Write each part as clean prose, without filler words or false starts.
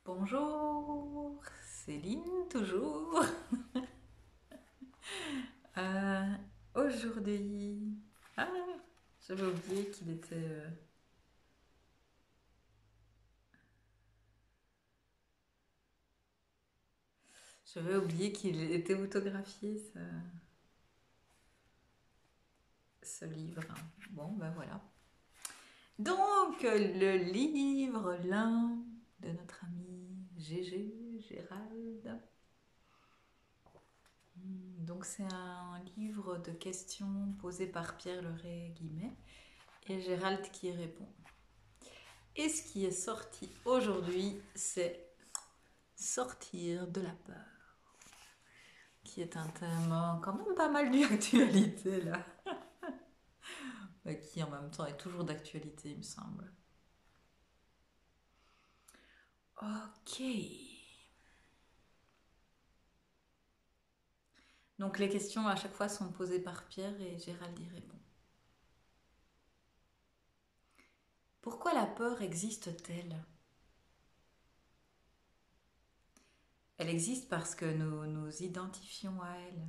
Bonjour, Céline toujours. Euh, Aujourd'hui, ah, j'avais oublié qu'il était, autographié ce livre. Bon, ben voilà. Donc le livre l'un de notre ami Gégé Gérald. Donc c'est un livre de questions posées par Pierre Leray Guimet et Gérald qui y répond. Et ce qui est sorti aujourd'hui, c'est sortir de la peur, qui est un thème quand même pas mal d'actualité là, qui en même temps est toujours d'actualité, il me semble. Ok. Donc les questions à chaque fois sont posées par Pierre et Gérald y répond. Pourquoi la peur existe-t-elle? Elle existe parce que nous nous identifions à elle.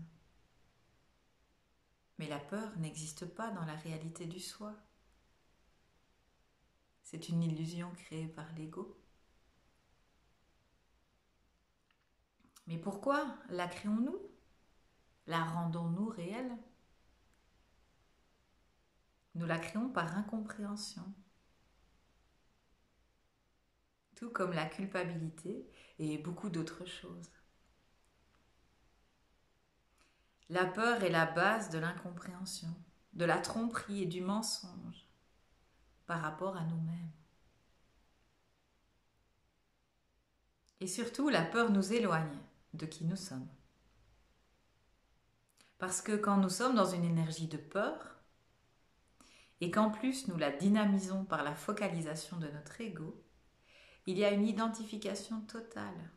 Mais la peur n'existe pas dans la réalité du soi. C'est une illusion créée par l'ego. Mais pourquoi la créons-nous? La rendons-nous réelle? Nous la créons par incompréhension, tout comme la culpabilité et beaucoup d'autres choses. La peur est la base de l'incompréhension, de la tromperie et du mensonge par rapport à nous-mêmes. Et surtout, la peur nous éloigne de qui nous sommes. Parce que quand nous sommes dans une énergie de peur, et qu'en plus nous la dynamisons par la focalisation de notre ego, il y a une identification totale.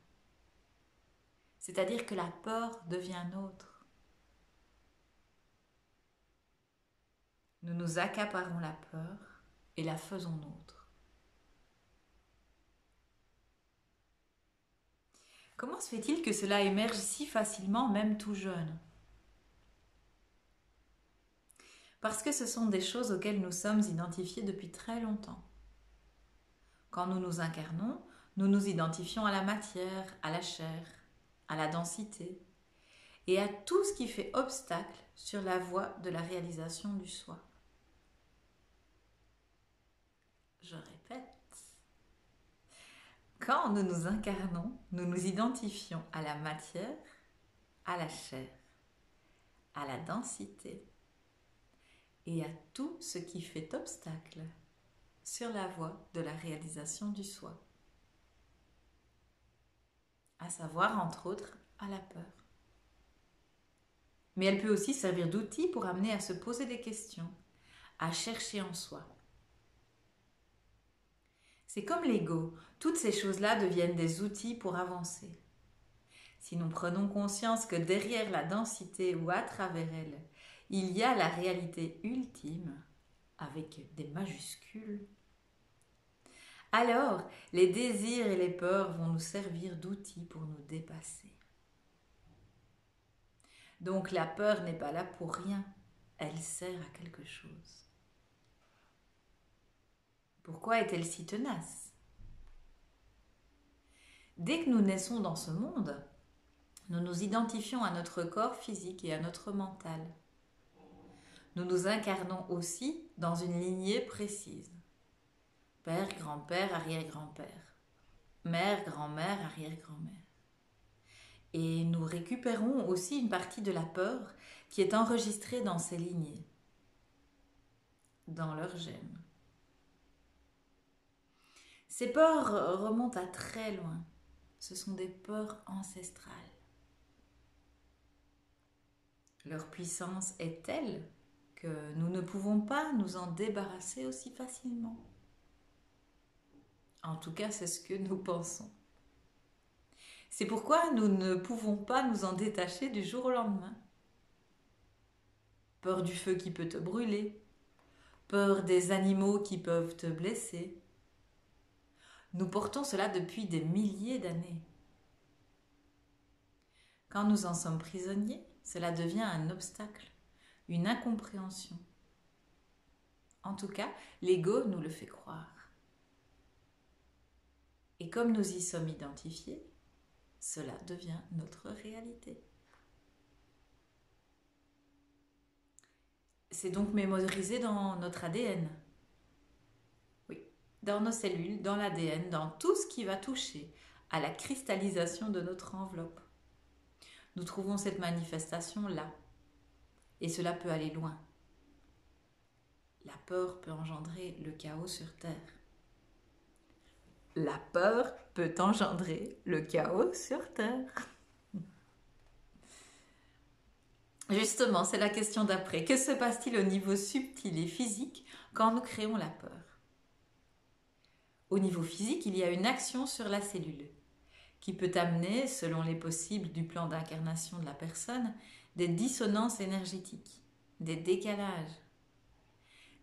C'est-à-dire que la peur devient nôtre. Nous nous accaparons la peur et la faisons nôtre. Comment se fait-il que cela émerge si facilement, même tout jeune? Parce que ce sont des choses auxquelles nous sommes identifiés depuis très longtemps. Quand nous nous incarnons, nous nous identifions à la matière, à la chair, à la densité et à tout ce qui fait obstacle sur la voie de la réalisation du soi. Je répète, quand nous nous incarnons, nous nous identifions à la matière, à la chair, à la densité et à tout ce qui fait obstacle sur la voie de la réalisation du soi, à savoir entre autres à la peur. Mais elle peut aussi servir d'outil pour amener à se poser des questions, à chercher en soi. C'est comme l'ego, toutes ces choses-là deviennent des outils pour avancer. Si nous prenons conscience que derrière la densité ou à travers elle, il y a la réalité ultime, avec des majuscules, alors les désirs et les peurs vont nous servir d'outils pour nous dépasser. Donc la peur n'est pas là pour rien, elle sert à quelque chose. Pourquoi est-elle si tenace? Dès que nous naissons dans ce monde, nous nous identifions à notre corps physique et à notre mental. Nous nous incarnons aussi dans une lignée précise. Père, grand-père, arrière-grand-père. Mère, grand-mère, arrière-grand-mère. Et nous récupérons aussi une partie de la peur qui est enregistrée dans ces lignées, dans leurs gènes. Ces peurs remontent à très loin. Ce sont des peurs ancestrales. Leur puissance est telle que nous ne pouvons pas nous en débarrasser aussi facilement. En tout cas, c'est ce que nous pensons. C'est pourquoi nous ne pouvons pas nous en détacher du jour au lendemain. Peur du feu qui peut te brûler, peur des animaux qui peuvent te blesser, Nous portons cela depuis des milliers d'années. Quand nous en sommes prisonniers, cela devient un obstacle, une incompréhension. En tout cas, l'ego nous le fait croire. Et comme nous y sommes identifiés, cela devient notre réalité. C'est donc mémorisé dans notre ADN. Oui, dans nos cellules, dans l'ADN, dans tout ce qui va toucher à la cristallisation de notre enveloppe. Nous trouvons cette manifestation là. Et cela peut aller loin. La peur peut engendrer le chaos sur Terre. La peur peut engendrer le chaos sur Terre. Justement, c'est la question d'après. Que se passe-t-il au niveau subtil et physique quand nous créons la peur? Au niveau physique, il y a une action sur la cellule qui peut amener, selon les possibles du plan d'incarnation de la personne, des dissonances énergétiques, des décalages,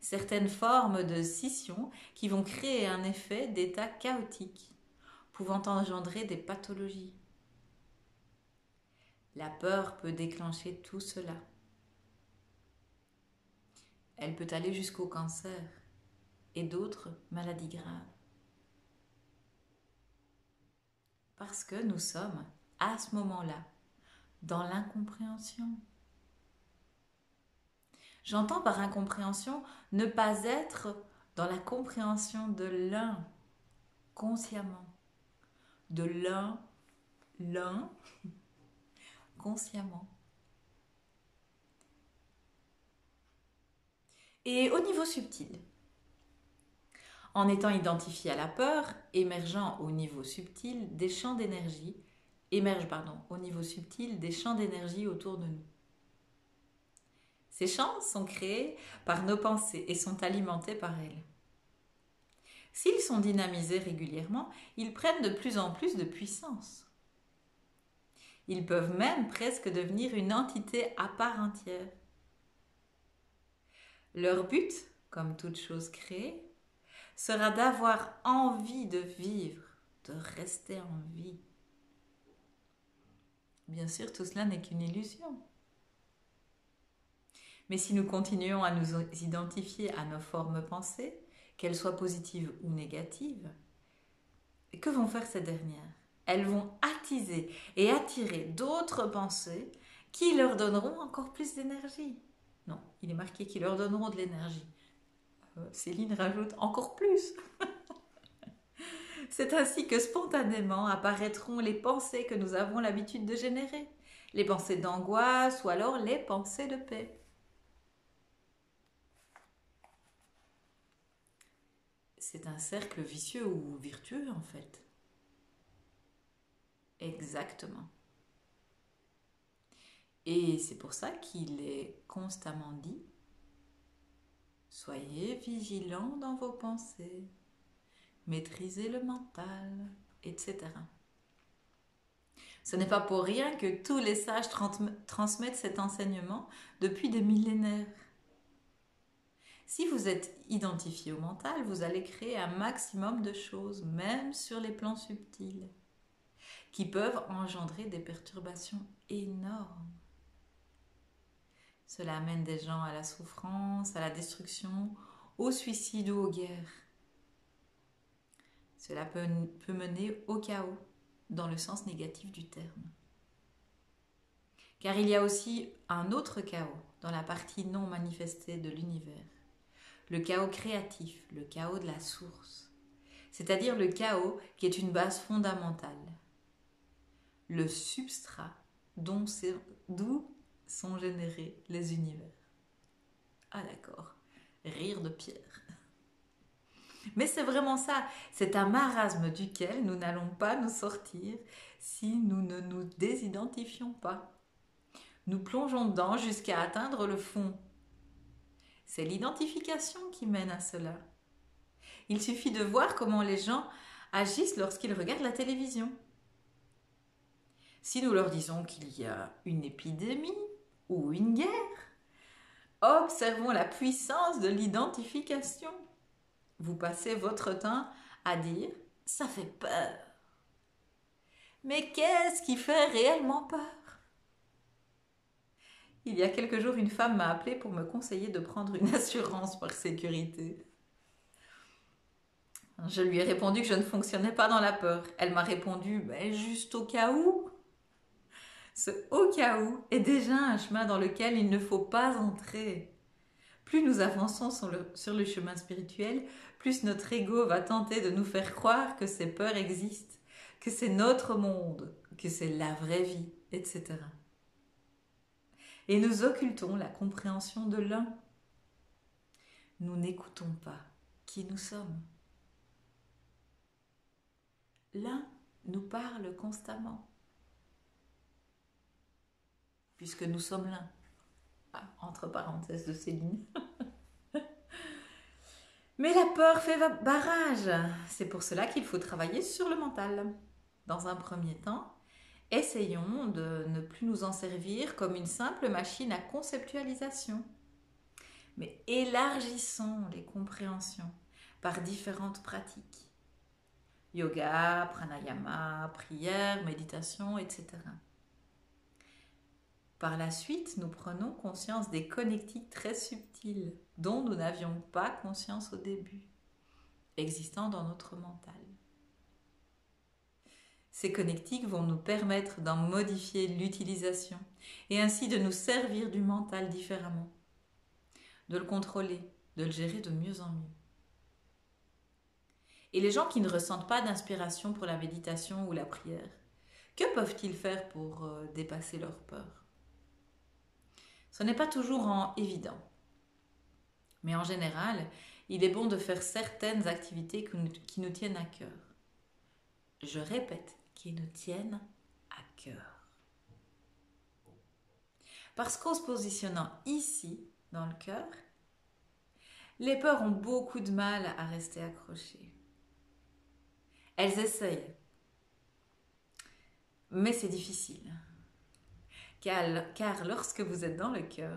certaines formes de scission qui vont créer un effet d'état chaotique, pouvant engendrer des pathologies. La peur peut déclencher tout cela. Elle peut aller jusqu'au cancer et d'autres maladies graves. Parce que nous sommes, à ce moment-là, dans l'incompréhension. J'entends par incompréhension ne pas être dans la compréhension de l'un, consciemment. De l'un, consciemment. Et au niveau subtil, en étant identifié à la peur, émergeant au niveau subtil des champs d'énergie, au niveau subtil des champs d'énergie autour de nous. Ces champs sont créés par nos pensées et sont alimentés par elles. S'ils sont dynamisés régulièrement, ils prennent de plus en plus de puissance. Ils peuvent même presque devenir une entité à part entière. Leur but, comme toute chose créée, sera d'avoir envie de vivre, de rester en vie. Bien sûr, tout cela n'est qu'une illusion. Mais si nous continuons à nous identifier à nos formes pensées, qu'elles soient positives ou négatives, que vont faire ces dernières? Elles vont attiser et attirer d'autres pensées qui leur donneront encore plus d'énergie. Non, il est marqué qu'ils leur donneront de l'énergie. Céline rajoute encore plus. C'est ainsi que spontanément apparaîtront les pensées que nous avons l'habitude de générer. Les pensées d'angoisse ou alors les pensées de paix. C'est un cercle vicieux ou vertueux en fait. Exactement. Et c'est pour ça qu'il est constamment dit: soyez vigilants dans vos pensées, maîtrisez le mental, etc. Ce n'est pas pour rien que tous les sages transmettent cet enseignement depuis des millénaires. Si vous êtes identifié au mental, vous allez créer un maximum de choses, même sur les plans subtils, qui peuvent engendrer des perturbations énormes. Cela amène des gens à la souffrance, à la destruction, au suicide ou aux guerres. Cela peut mener au chaos, dans le sens négatif du terme. Car il y a aussi un autre chaos dans la partie non manifestée de l'univers. Le chaos créatif, le chaos de la source. C'est-à-dire le chaos qui est une base fondamentale. Le substrat d'où sont générés les univers. Ah d'accord, rire de Pierre. Mais c'est vraiment ça, c'est un marasme duquel nous n'allons pas nous sortir si nous ne nous désidentifions pas. Nous plongeons dedans jusqu'à atteindre le fond. C'est l'identification qui mène à cela. Il suffit de voir comment les gens agissent lorsqu'ils regardent la télévision. Si nous leur disons qu'il y a une épidémie ou une guerre, observons la puissance de l'identification. Vous passez votre temps à dire ça fait peur. Mais qu'est-ce qui fait réellement peur? Il y a quelques jours, une femme m'a appelé pour me conseiller de prendre une assurance par sécurité. Je lui ai répondu que je ne fonctionnais pas dans la peur. Elle m'a répondu, ben, juste au cas où. Ce au cas où est déjà un chemin dans lequel il ne faut pas entrer. Plus nous avançons sur le chemin spirituel, plus notre ego va tenter de nous faire croire que ces peurs existent, que c'est notre monde, que c'est la vraie vie, etc. Et nous occultons la compréhension de l'un. Nous n'écoutons pas qui nous sommes. L'un nous parle constamment, puisque nous sommes l'un. Ah, entre parenthèses de Céline. Mais la peur fait barrage. C'est pour cela qu'il faut travailler sur le mental. Dans un premier temps, essayons de ne plus nous en servir comme une simple machine à conceptualisation. Mais élargissons les compréhensions par différentes pratiques. Yoga, pranayama, prière, méditation, etc. Par la suite, nous prenons conscience des connectiques très subtils dont nous n'avions pas conscience au début, existant dans notre mental. Ces connectiques vont nous permettre d'en modifier l'utilisation et ainsi de nous servir du mental différemment, de le contrôler, de le gérer de mieux en mieux. Et les gens qui ne ressentent pas d'inspiration pour la méditation ou la prière, que peuvent-ils faire pour dépasser leur peur? Ce n'est pas toujours évident. Mais en général, il est bon de faire certaines activités qui nous tiennent à cœur. Je répète, qui nous tiennent à cœur. Parce qu'en se positionnant ici, dans le cœur, les peurs ont beaucoup de mal à rester accrochées. Elles essayent, mais c'est difficile. Car lorsque vous êtes dans le cœur,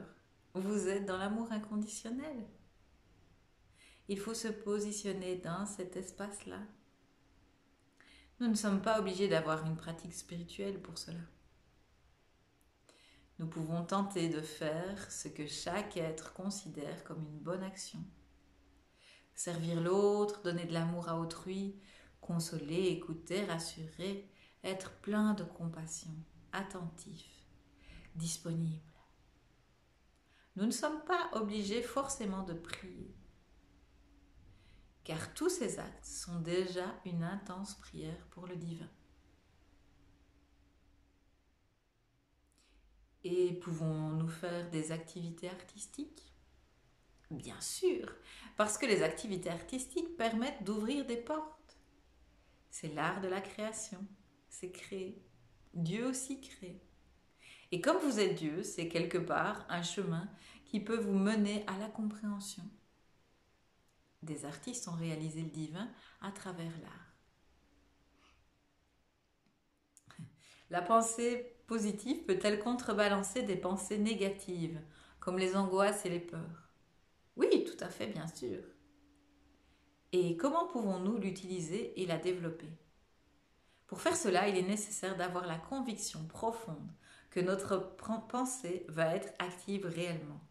vous êtes dans l'amour inconditionnel. Il faut se positionner dans cet espace-là. Nous ne sommes pas obligés d'avoir une pratique spirituelle pour cela. Nous pouvons tenter de faire ce que chaque être considère comme une bonne action. Servir l'autre, donner de l'amour à autrui, consoler, écouter, rassurer, être plein de compassion, attentif, disponible. Nous ne sommes pas obligés forcément de prier, car tous ces actes sont déjà une intense prière pour le divin. Et pouvons-nous faire des activités artistiques? Bien sûr, parce que les activités artistiques permettent d'ouvrir des portes. C'est l'art de la création, c'est créer. Dieu aussi crée. Et comme vous êtes Dieu, c'est quelque part un chemin qui peut vous mener à la compréhension. Des artistes ont réalisé le divin à travers l'art. La pensée positive peut-elle contrebalancer des pensées négatives, comme les angoisses et les peurs? Oui, tout à fait, bien sûr. Et comment pouvons-nous l'utiliser et la développer? Pour faire cela, il est nécessaire d'avoir la conviction profonde que notre pensée va être active réellement.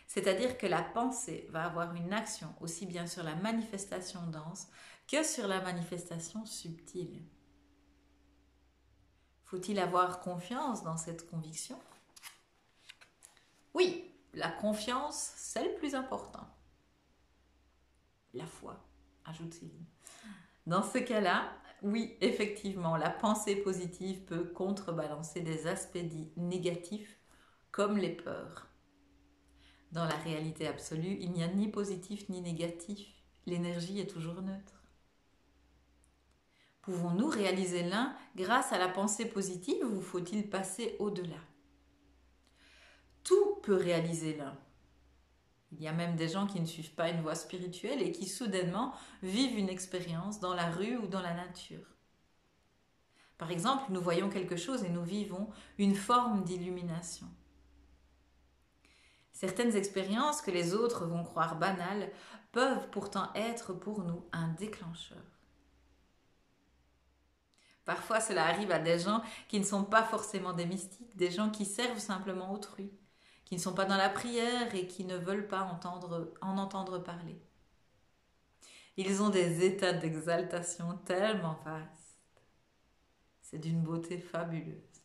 C'est-à-dire que la pensée va avoir une action aussi bien sur la manifestation dense que sur la manifestation subtile. Faut-il avoir confiance dans cette conviction? Oui, la confiance, c'est le plus important. La foi, ajoute Céline. Dans ce cas-là, oui, effectivement, la pensée positive peut contrebalancer des aspects dits négatifs comme les peurs. Dans la réalité absolue, il n'y a ni positif ni négatif. L'énergie est toujours neutre. Pouvons-nous réaliser l'un grâce à la pensée positive ou faut-il passer au-delà? Tout peut réaliser l'un. Il y a même des gens qui ne suivent pas une voie spirituelle et qui soudainement vivent une expérience dans la rue ou dans la nature. Par exemple, nous voyons quelque chose et nous vivons une forme d'illumination. Certaines expériences que les autres vont croire banales peuvent pourtant être pour nous un déclencheur. Parfois, cela arrive à des gens qui ne sont pas forcément des mystiques, des gens qui servent simplement autrui, qui ne sont pas dans la prière et qui ne veulent pas en entendre parler. Ils ont des états d'exaltation tellement vastes. C'est d'une beauté fabuleuse.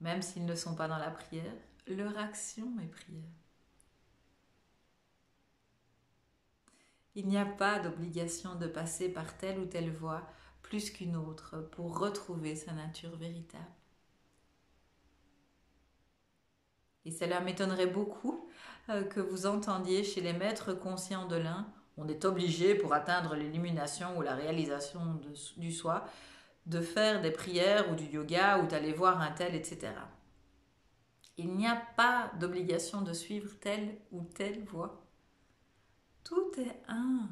Même s'ils ne sont pas dans la prière, leur action est prière. Il n'y a pas d'obligation de passer par telle ou telle voie plus qu'une autre pour retrouver sa nature véritable. Et cela m'étonnerait beaucoup que vous entendiez chez les maîtres conscients de l'un, on est obligé pour atteindre l'illumination ou la réalisation du soi de faire des prières ou du yoga ou d'aller voir un tel, etc. Il n'y a pas d'obligation de suivre telle ou telle voie. Tout est un.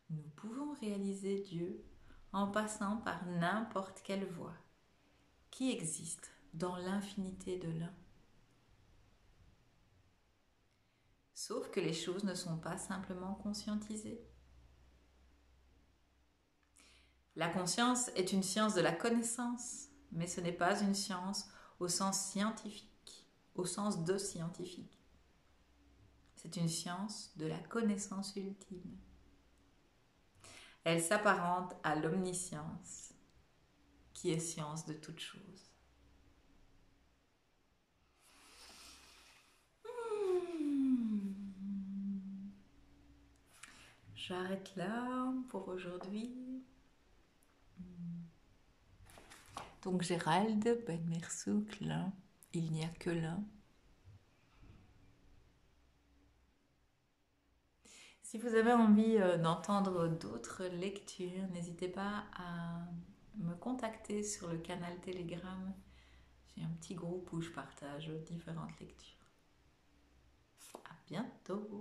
Nous pouvons réaliser Dieu en passant par n'importe quelle voie qui existe dans l'infinité de l'un. Sauf que les choses ne sont pas simplement conscientisées. La conscience est une science de la connaissance, mais ce n'est pas une science au sens scientifique, au sens de scientifique. C'est une science de la connaissance ultime. Elle s'apparente à l'omniscience, qui est science de toute chose. J'arrête là pour aujourd'hui. Donc Gérald, Ben Mersouk, l'un, il n'y a que l'un. Si vous avez envie d'entendre d'autres lectures, n'hésitez pas à me contacter sur le canal Telegram. J'ai un petit groupe où je partage différentes lectures. À bientôt!